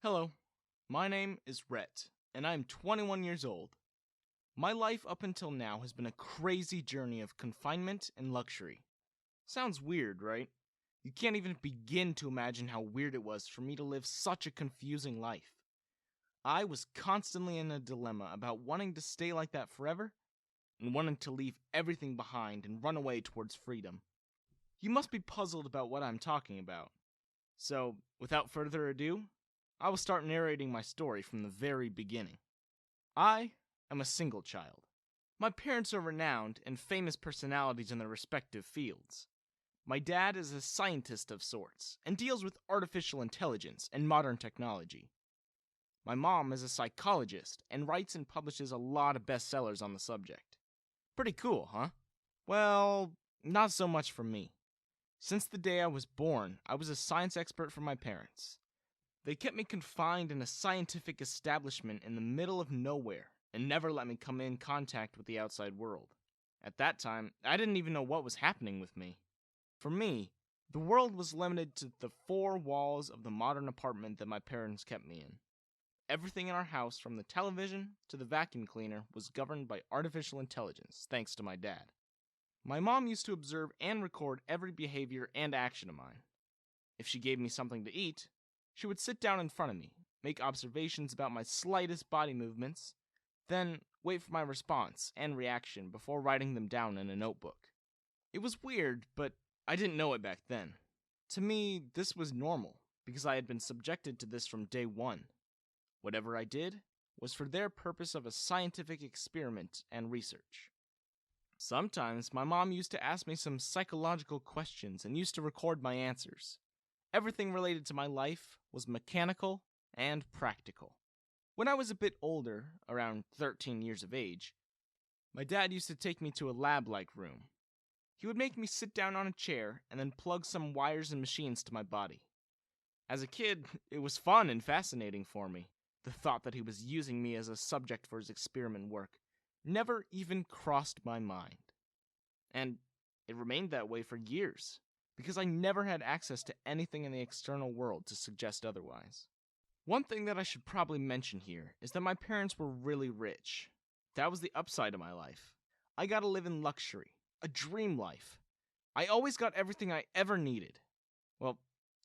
Hello, my name is Rhett, and I'm 21 years old. My life up until now has been a crazy journey of confinement and luxury. Sounds weird, right? You can't even begin to imagine how weird it was for me to live such a confusing life. I was constantly in a dilemma about wanting to stay like that forever and wanting to leave everything behind and run away towards freedom. You must be puzzled about what I'm talking about. So, without further ado, I will start narrating my story from the very beginning. I am a single child. My parents are renowned and famous personalities in their respective fields. My dad is a scientist of sorts and deals with artificial intelligence and modern technology. My mom is a psychologist and writes and publishes a lot of bestsellers on the subject. Pretty cool, huh? Well, not so much for me. Since the day I was born, I was a science expert for my parents. They kept me confined in a scientific establishment in the middle of nowhere and never let me come in contact with the outside world. At that time, I didn't even know what was happening with me. For me, the world was limited to the four walls of the modern apartment that my parents kept me in. Everything in our house, from the television to the vacuum cleaner, was governed by artificial intelligence, thanks to my dad. My mom used to observe and record every behavior and action of mine. If she gave me something to eat, she would sit down in front of me, make observations about my slightest body movements, then wait for my response and reaction before writing them down in a notebook. It was weird, but I didn't know it back then. To me, this was normal, because I had been subjected to this from day one. Whatever I did was for their purpose of a scientific experiment and research. Sometimes my mom used to ask me some psychological questions and used to record my answers. Everything related to my life was mechanical and practical. When I was a bit older, around 13 years of age, my dad used to take me to a lab-like room. He would make me sit down on a chair and then plug some wires and machines to my body. As a kid, it was fun and fascinating for me. The thought that he was using me as a subject for his experiment work never even crossed my mind. And it remained that way for years, because I never had access to anything in the external world to suggest otherwise. One thing that I should probably mention here is that my parents were really rich. That was the upside of my life. I got to live in luxury, a dream life. I always got everything I ever needed. Well,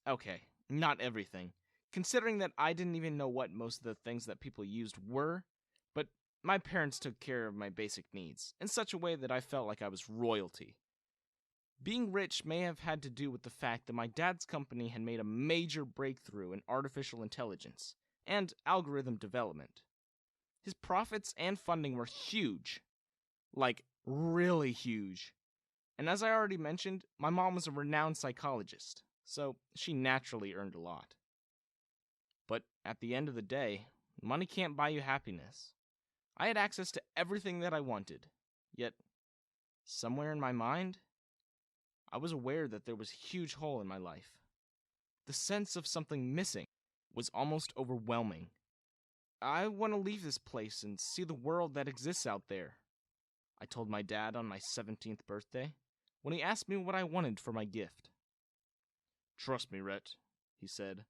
okay, not everything, considering that I didn't even know what most of the things that people used were, but my parents took care of my basic needs in such a way that I felt like I was royalty. Being rich may have had to do with the fact that my dad's company had made a major breakthrough in artificial intelligence and algorithm development. His profits and funding were huge. Like, really huge. And as I already mentioned, my mom was a renowned psychologist, so she naturally earned a lot. But at the end of the day, money can't buy you happiness. I had access to everything that I wanted, yet, somewhere in my mind, I was aware that there was a huge hole in my life. The sense of something missing was almost overwhelming. I want to leave this place and see the world that exists out there, I told my dad on my 17th birthday, when he asked me what I wanted for my gift. Trust me, Rhett, he said.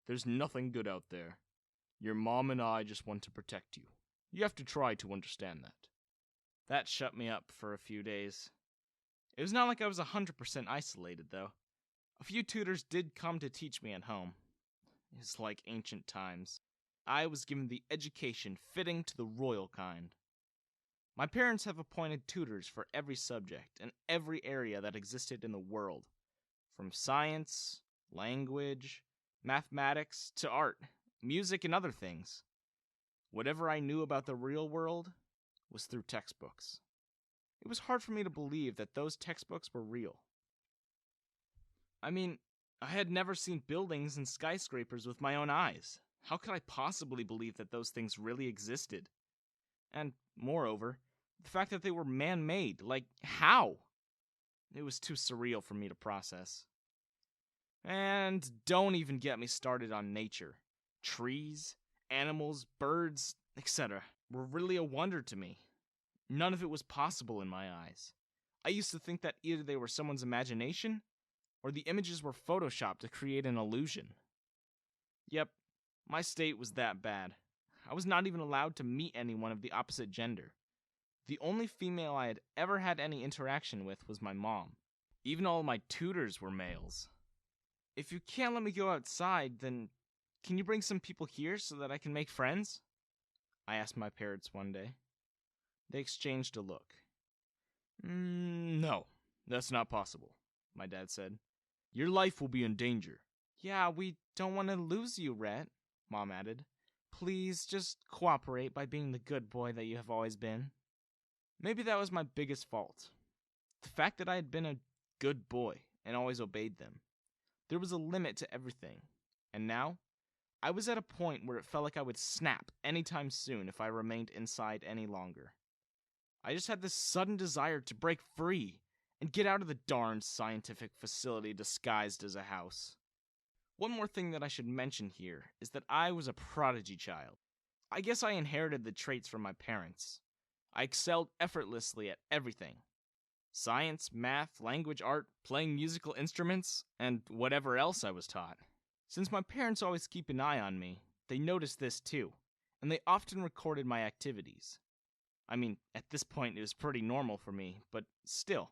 There's nothing good out there. Your mom and I just want to protect you. You have to try to understand that. That shut me up for a few days. It was not like I was 100% isolated, though. A few tutors did come to teach me at home. It's like ancient times. I was given the education fitting to the royal kind. My parents have appointed tutors for every subject and every area that existed in the world, from science, language, mathematics, to art, music, and other things. Whatever I knew about the real world was through textbooks. It was hard for me to believe that those textbooks were real. I mean, I had never seen buildings and skyscrapers with my own eyes. How could I possibly believe that those things really existed? And, moreover, the fact that they were man-made, like, how? It was too surreal for me to process. And don't even get me started on nature. Trees, animals, birds, etc. were really a wonder to me. None of it was possible in my eyes. I used to think that either they were someone's imagination, or the images were photoshopped to create an illusion. Yep, My state was that bad. I was not even allowed to meet anyone of the opposite gender. The only female I had ever had any interaction with was my mom. Even all my tutors were males. If you can't let me go outside, then can you bring some people here so that I can make friends? I asked my parents one day. They exchanged a look. No, that's not possible, my dad said. Your life will be in danger. Yeah, we don't want to lose you, Rhett, Mom added. Please just cooperate by being the good boy that you have always been. Maybe that was my biggest fault. The fact that I had been a good boy and always obeyed them. There was a limit to everything. And now, I was at a point where it felt like I would snap anytime soon if I remained inside any longer. I just had this sudden desire to break free and get out of the darn scientific facility disguised as a house. One more thing that I should mention here is that I was a prodigy child. I guess I inherited the traits from my parents. I excelled effortlessly at everything. Science, math, language, art, playing musical instruments, and whatever else I was taught. Since my parents always keep an eye on me, they noticed this too, and they often recorded my activities. I mean, at this point it was pretty normal for me, but still,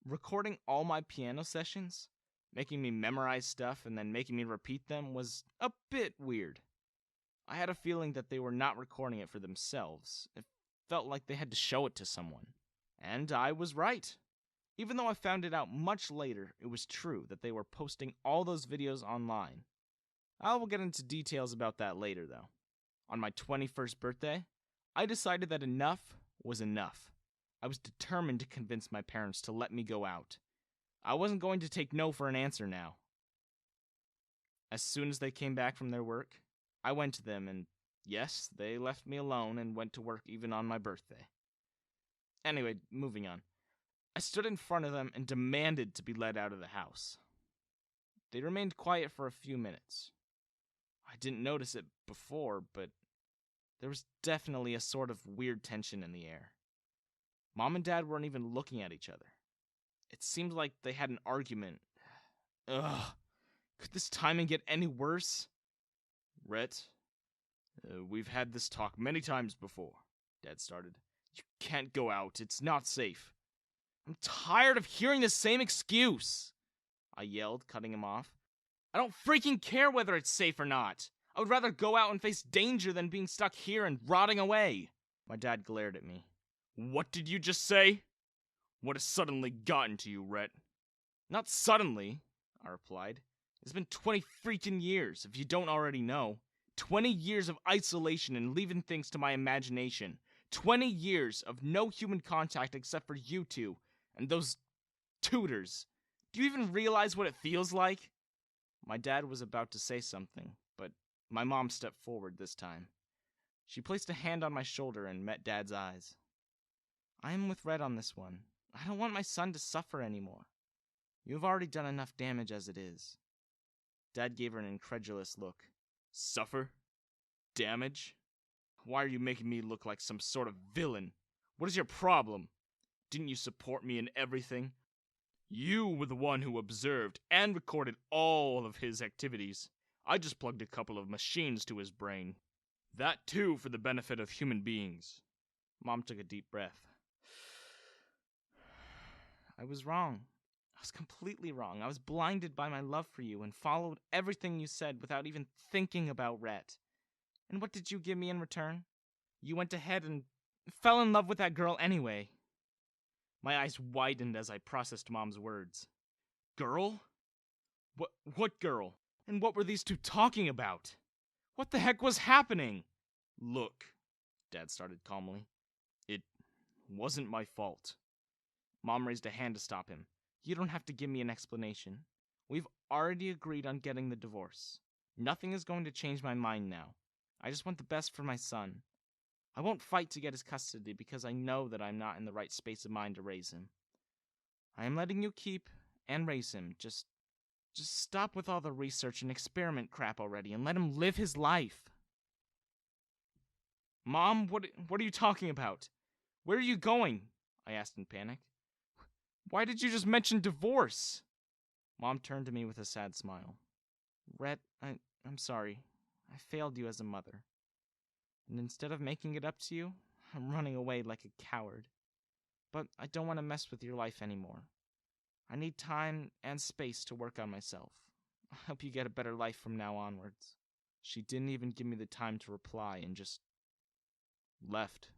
recording all my piano sessions, making me memorize stuff and then making me repeat them was a bit weird. I had a feeling that they were not recording it for themselves. It felt like they had to show it to someone. And I was right. Even though I found it out much later, it was true that they were posting all those videos online. I will get into details about that later, though. On my 21st birthday, I decided that enough was enough. I was determined to convince my parents to let me go out. I wasn't going to take no for an answer now. As soon as they came back from their work, I went to them and, yes, they left me alone and went to work even on my birthday. Anyway, moving on. I stood in front of them and demanded to be let out of the house. They remained quiet for a few minutes. I didn't notice it before, but there was definitely a sort of weird tension in the air. Mom and Dad weren't even looking at each other. It seemed like they had an argument. Ugh. Could this timing get any worse? Rhett, we've had this talk many times before, Dad started. You can't go out. It's not safe. I'm tired of hearing the same excuse, I yelled, cutting him off. I don't freaking care whether it's safe or not. I would rather go out and face danger than being stuck here and rotting away. My dad glared at me. What did you just say? What has suddenly gotten to you, Rhett? Not suddenly, I replied. It's been 20 freaking years, if you don't already know. 20 years of isolation and leaving things to my imagination. 20 years of no human contact except for you two and those tutors. Do you even realize what it feels like? My dad was about to say something, but my mom stepped forward this time. She placed a hand on my shoulder and met Dad's eyes. I am with Red on this one. I don't want my son to suffer anymore. You have already done enough damage as it is. Dad gave her an incredulous look. Suffer? Damage? Why are you making me look like some sort of villain? What is your problem? Didn't you support me in everything? You were the one who observed and recorded all of his activities. I just plugged a couple of machines to his brain. That too for the benefit of human beings. Mom took a deep breath. I was wrong. I was completely wrong. I was blinded by my love for you and followed everything you said without even thinking about Rhett. And what did you give me in return? You went ahead and fell in love with that girl anyway. My eyes widened as I processed Mom's words. Girl? What girl? And what were these two talking about? What the heck was happening? Look, Dad started calmly. It wasn't my fault. Mom raised a hand to stop him. You don't have to give me an explanation. We've already agreed on getting the divorce. Nothing is going to change my mind now. I just want the best for my son. I won't fight to get his custody because I know that I'm not in the right space of mind to raise him. I am letting you keep and raise him. Just stop with all the research and experiment crap already and let him live his life. Mom, what are you talking about? Where are you going? I asked in panic. Why did you just mention divorce? Mom turned to me with a sad smile. Rhett, I'm sorry. I failed you as a mother. And instead of making it up to you, I'm running away like a coward. But I don't want to mess with your life anymore. I need time and space to work on myself. I hope you get a better life from now onwards." She didn't even give me the time to reply and just left.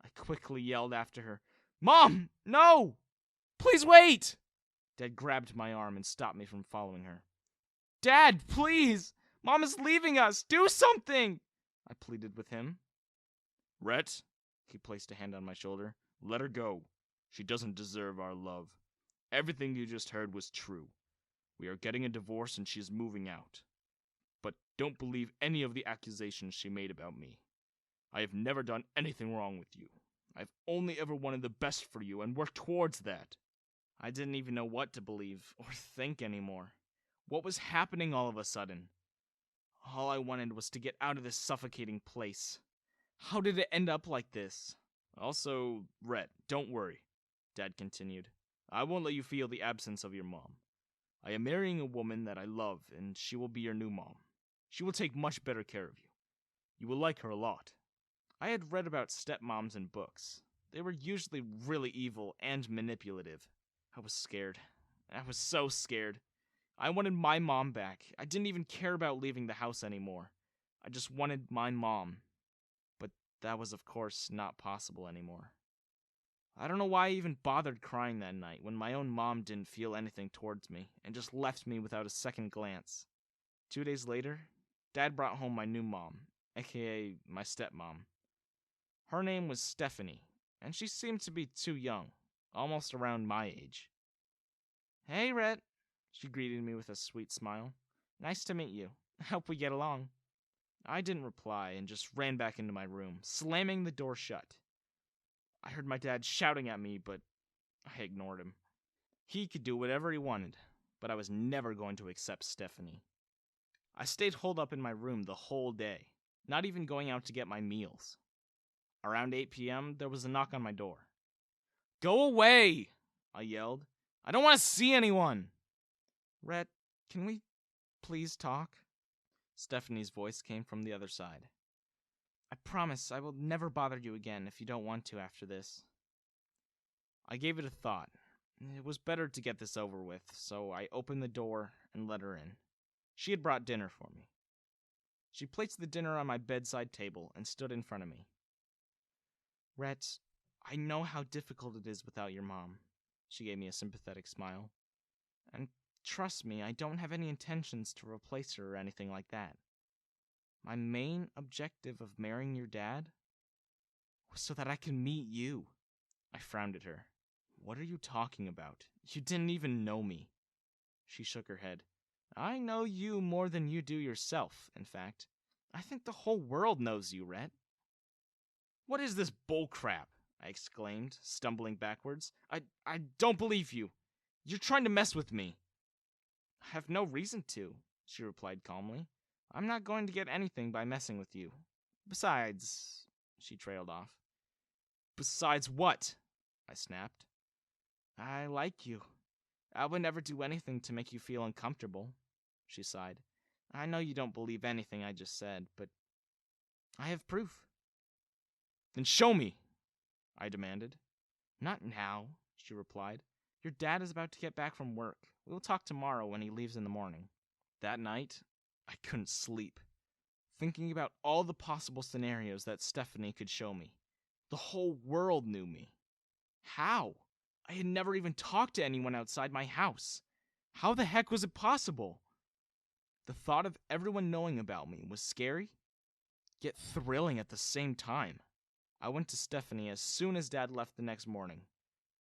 I quickly yelled after her, "Mom, no! Please wait!" Dad grabbed my arm and stopped me from following her. "Dad, please! Mom is leaving us! Do something!" I pleaded with him. "Rhett," he placed a hand on my shoulder, "let her go. She doesn't deserve our love. Everything you just heard was true. We are getting a divorce and she is moving out. But don't believe any of the accusations she made about me. I have never done anything wrong with you. I've only ever wanted the best for you and worked towards that." I didn't even know what to believe or think anymore. What was happening all of a sudden? All I wanted was to get out of this suffocating place. How did it end up like this? "Also, Rhett, don't worry," Dad continued. "I won't let you feel the absence of your mom. I am marrying a woman that I love, and she will be your new mom. She will take much better care of you. You will like her a lot." I had read about stepmoms in books. They were usually really evil and manipulative. I was scared. I was so scared. I wanted my mom back. I didn't even care about leaving the house anymore. I just wanted my mom. But that was, of course, not possible anymore. I don't know why I even bothered crying that night when my own mom didn't feel anything towards me and just left me without a second glance. 2 days later, Dad brought home my new mom, aka my stepmom. Her name was Stephanie, and she seemed to be too young, almost around my age. "Hey, Rhett," she greeted me with a sweet smile. "Nice to meet you. I hope we get along." I didn't reply and just ran back into my room, slamming the door shut. I heard my dad shouting at me, but I ignored him. He could do whatever he wanted, but I was never going to accept Stephanie. I stayed holed up in my room the whole day, not even going out to get my meals. Around 8 p.m., there was a knock on my door. "Go away!" I yelled. "I don't want to see anyone!" "Rhett, can we please talk?" Stephanie's voice came from the other side. "I promise I will never bother you again if you don't want to after this." I gave it a thought. It was better to get this over with, so I opened the door and let her in. She had brought dinner for me. She placed the dinner on my bedside table and stood in front of me. "Rhett, I know how difficult it is without your mom." She gave me a sympathetic smile. "And trust me, I don't have any intentions to replace her or anything like that. My main objective of marrying your dad was so that I can meet you." I frowned at her. "What are you talking about? You didn't even know me." She shook her head. "I know you more than you do yourself, in fact. I think the whole world knows you, Rhett." "What is this bullcrap?" I exclaimed, stumbling backwards. I don't believe you. You're trying to mess with me." "I have no reason to," she replied calmly. "I'm not going to get anything by messing with you. Besides," she trailed off. "Besides what?" I snapped. "I like you. I would never do anything to make you feel uncomfortable," she sighed. "I know you don't believe anything I just said, but I have proof." "Then show me," I demanded. "Not now," she replied. "Your dad is about to get back from work. We will talk tomorrow when he leaves in the morning." That night, I couldn't sleep, thinking about all the possible scenarios that Stephanie could show me. The whole world knew me. How? I had never even talked to anyone outside my house. How the heck was it possible? The thought of everyone knowing about me was scary, yet thrilling at the same time. I went to Stephanie as soon as Dad left the next morning.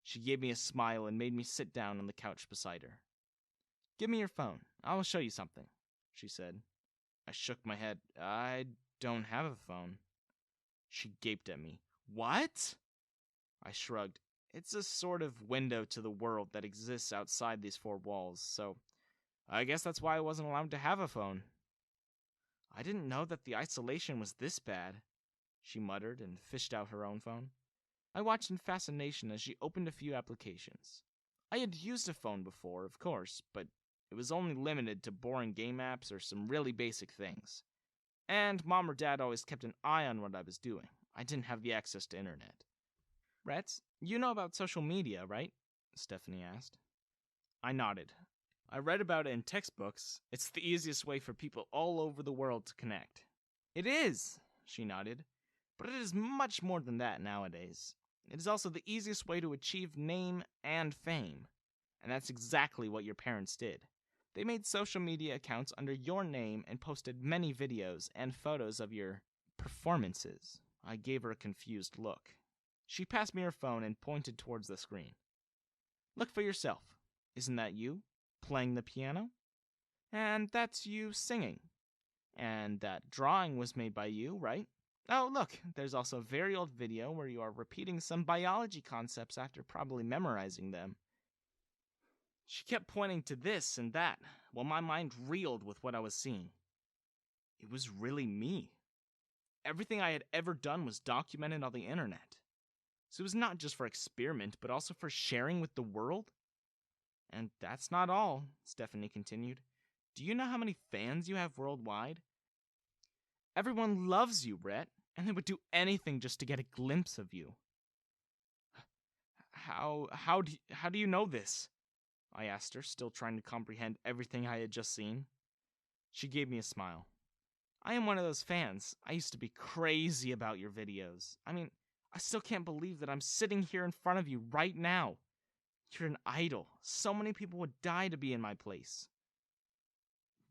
She gave me a smile and made me sit down on the couch beside her. "Give me your phone. I will show you something," she said. I shook my head. "I don't have a phone." She gaped at me. "What?" I shrugged. "It's a sort of window to the world that exists outside these four walls, so I guess that's why I wasn't allowed to have a phone." "I didn't know that the isolation was this bad," she muttered and fished out her own phone. I watched in fascination as she opened a few applications. I had used a phone before, of course, but it was only limited to boring game apps or some really basic things. And Mom or Dad always kept an eye on what I was doing. I didn't have the access to internet. Rhett, you know about social media, right? Stephanie asked. I nodded. I read about it in textbooks. It's the easiest way for people all over the world to connect. It is, she nodded. But it is much more than that nowadays. It is also the easiest way to achieve name and fame. And that's exactly what your parents did. They made social media accounts under your name and posted many videos and photos of your performances. I gave her a confused look. She passed me her phone and pointed towards the screen. Look for yourself. Isn't that you, playing the piano? And that's you singing. And that drawing was made by you, right? Oh, look, there's also a very old video where you are repeating some biology concepts after probably memorizing them. She kept pointing to this and that, while my mind reeled with what I was seeing. It was really me. Everything I had ever done was documented on the internet. So it was not just for experiment, but also for sharing with the world. And that's not all, Stephanie continued. Do you know how many fans you have worldwide? Everyone loves you, Rhett, and they would do anything just to get a glimpse of you. How do you know this? I asked her, still trying to comprehend everything I had just seen. She gave me a smile. I am one of those fans. I used to be crazy about your videos. I mean, I still can't believe that I'm sitting here in front of you right now. You're an idol. So many people would die to be in my place.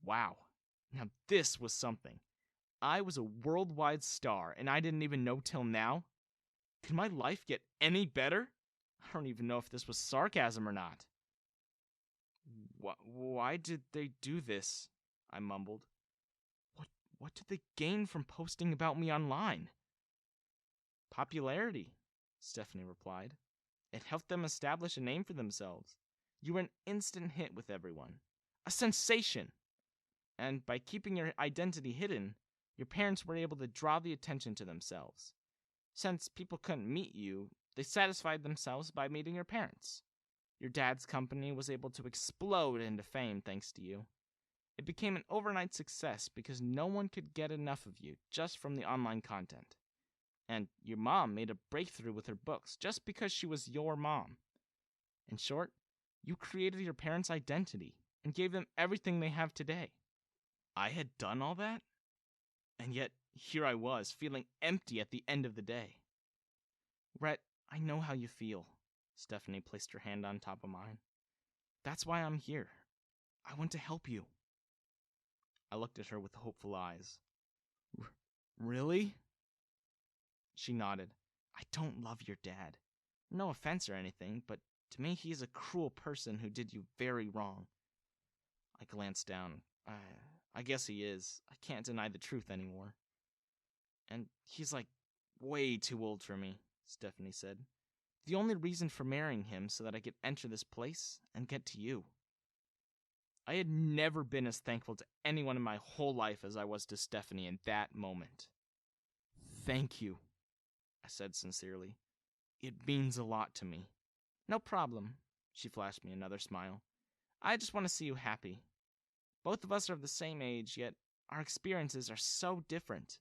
Wow. Now this was something. I was a worldwide star, and I didn't even know till now. Could my life get any better? I don't even know if this was sarcasm or not. Why did they do this? I mumbled. What did they gain from posting about me online? Popularity, Stephanie replied. It helped them establish a name for themselves. You were an instant hit with everyone. A sensation. And by keeping your identity hidden, your parents were able to draw the attention to themselves. Since people couldn't meet you, they satisfied themselves by meeting your parents. Your dad's company was able to explode into fame thanks to you. It became an overnight success because no one could get enough of you just from the online content. And your mom made a breakthrough with her books just because she was your mom. In short, you created your parents' identity and gave them everything they have today. I had done all that? And yet, here I was, feeling empty at the end of the day. Rhett, I know how you feel. Stephanie placed her hand on top of mine. That's why I'm here. I want to help you. I looked at her with hopeful eyes. Really? She nodded. I don't love your dad. No offense or anything, but to me he is a cruel person who did you very wrong. I glanced down. I guess he is. I can't deny the truth anymore. And he's like way too old for me, Stephanie said. The only reason for marrying him so that I could enter this place and get to you. I had never been as thankful to anyone in my whole life as I was to Stephanie in that moment. Thank you, I said sincerely. It means a lot to me. No problem, she flashed me another smile. I just want to see you happy. Both of us are of the same age, yet our experiences are so different.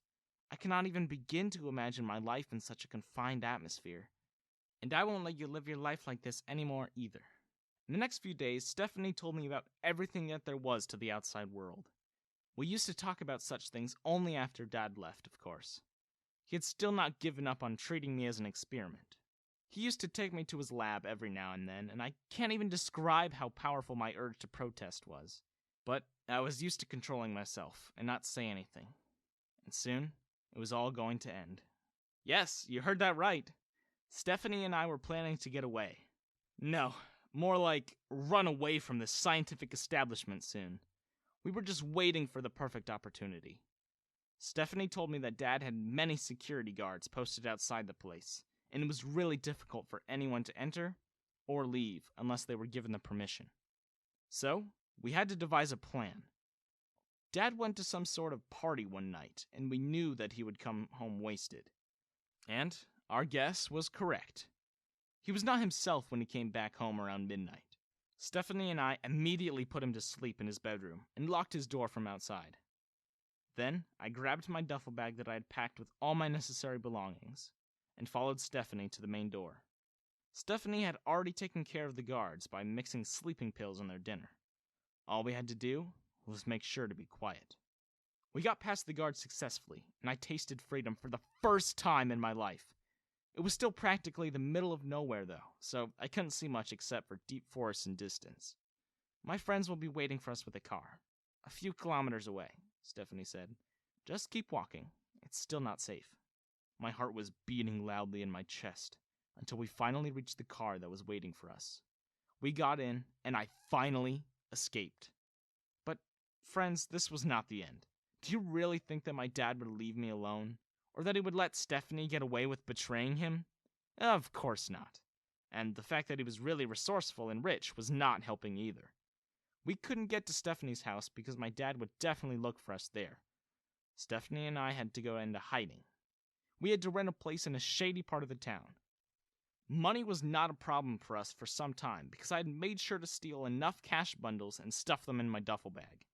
I cannot even begin to imagine my life in such a confined atmosphere. And I won't let you live your life like this anymore either. In the next few days, Stephanie told me about everything that there was to the outside world. We used to talk about such things only after Dad left, of course. He had still not given up on treating me as an experiment. He used to take me to his lab every now and then, and I can't even describe how powerful my urge to protest was. But I was used to controlling myself and not say anything. And soon, it was all going to end. Yes, you heard that right. Stephanie and I were planning to get away. No, more like run away from this scientific establishment soon. We were just waiting for the perfect opportunity. Stephanie told me that Dad had many security guards posted outside the place, and it was really difficult for anyone to enter or leave unless they were given the permission. So, we had to devise a plan. Dad went to some sort of party one night, and we knew that he would come home wasted. And our guess was correct. He was not himself when he came back home around midnight. Stephanie and I immediately put him to sleep in his bedroom and locked his door from outside. Then, I grabbed my duffel bag that I had packed with all my necessary belongings, and followed Stephanie to the main door. Stephanie had already taken care of the guards by mixing sleeping pills in their dinner. All we had to do was make sure to be quiet. We got past the guards successfully, and I tasted freedom for the first time in my life. It was still practically the middle of nowhere, though, so I couldn't see much except for deep forests in distance. My friends will be waiting for us with a car. A few kilometers away, Stephanie said. Just keep walking. It's still not safe. My heart was beating loudly in my chest until we finally reached the car that was waiting for us. We got in, and I finally escaped. But, friends, this was not the end. Do you really think that my dad would leave me alone? Or that he would let Stephanie get away with betraying him? Of course not. And the fact that he was really resourceful and rich was not helping either. We couldn't get to Stephanie's house because my dad would definitely look for us there. Stephanie and I had to go into hiding. We had to rent a place in a shady part of the town. Money was not a problem for us for some time because I had made sure to steal enough cash bundles and stuff them in my duffel bag.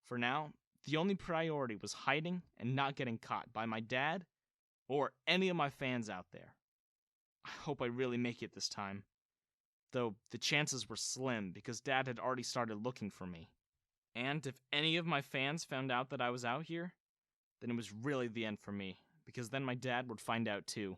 For now, the only priority was hiding and not getting caught by my dad or any of my fans out there. I hope I really make it this time, though the chances were slim because Dad had already started looking for me. And if any of my fans found out that I was out here, then it was really the end for me, because then my dad would find out too.